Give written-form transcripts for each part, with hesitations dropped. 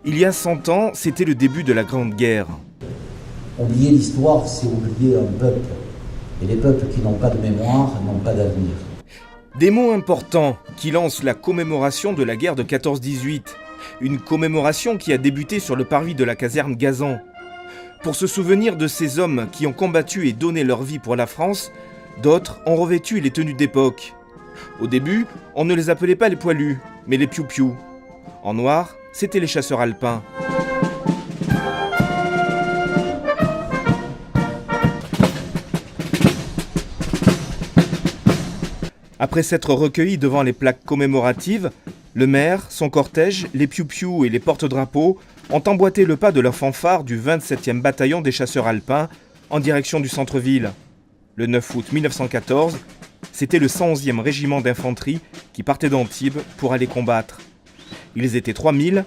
Il y a 100 ans, c'était le début de la Grande Guerre. Oublier l'histoire, c'est oublier un peuple. Et les peuples qui n'ont pas de mémoire n'ont pas d'avenir. Des mots importants qui lancent la commémoration de la guerre de 14-18. Une commémoration qui a débuté sur le parvis de la caserne Gazan. Pour se souvenir de ces hommes qui ont combattu et donné leur vie pour la France, d'autres ont revêtu les tenues d'époque. Au début, on ne les appelait pas les poilus, mais les piou-piou. En noir, c'étaient les chasseurs alpins. Après s'être recueillis devant les plaques commémoratives, le maire, son cortège, les piou-piou et les porte-drapeaux ont emboîté le pas de leur fanfare du 27e bataillon des chasseurs alpins en direction du centre-ville. Le 9 août 1914, c'était le 111e régiment d'infanterie qui partait d'Antibes pour aller combattre. Ils étaient 3000,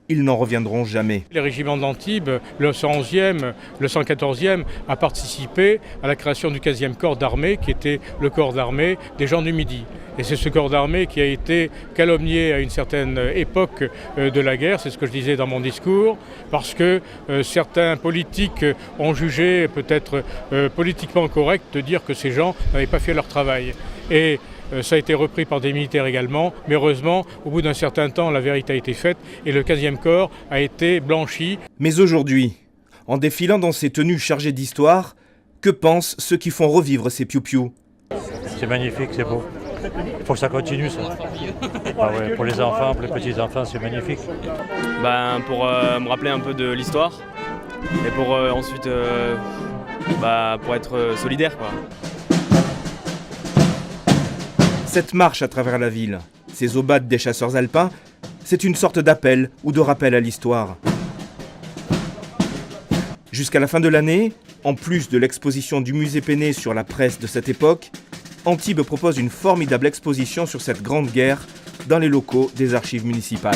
ils n'en reviendront jamais. Les régiments d'Antibes, le 111e, le 114e, a participé à la création du 15e corps d'armée, qui était le corps d'armée des gens du Midi. Et c'est ce corps d'armée qui a été calomnié à une certaine époque de la guerre, c'est ce que je disais dans mon discours, parce que certains politiques ont jugé peut-être politiquement correct de dire que ces gens n'avaient pas fait leur travail. Et ça a été repris par des militaires également, mais heureusement, au bout d'un certain temps, la vérité a été faite et le 15e corps a été blanchi. Mais aujourd'hui, en défilant dans ces tenues chargées d'histoire, que pensent ceux qui font revivre ces piou-piou? C'est magnifique, c'est beau. Il faut que ça continue, ça. Ah ouais, pour les enfants, pour les petits-enfants, c'est magnifique. Pour me rappeler un peu de l'histoire et pour ensuite pour être solidaire, quoi. Cette marche à travers la ville, ces aubades des chasseurs alpins, c'est une sorte d'appel ou de rappel à l'histoire. Jusqu'à la fin de l'année, en plus de l'exposition du musée Péné sur la presse de cette époque, Antibes propose une formidable exposition sur cette grande guerre dans les locaux des archives municipales.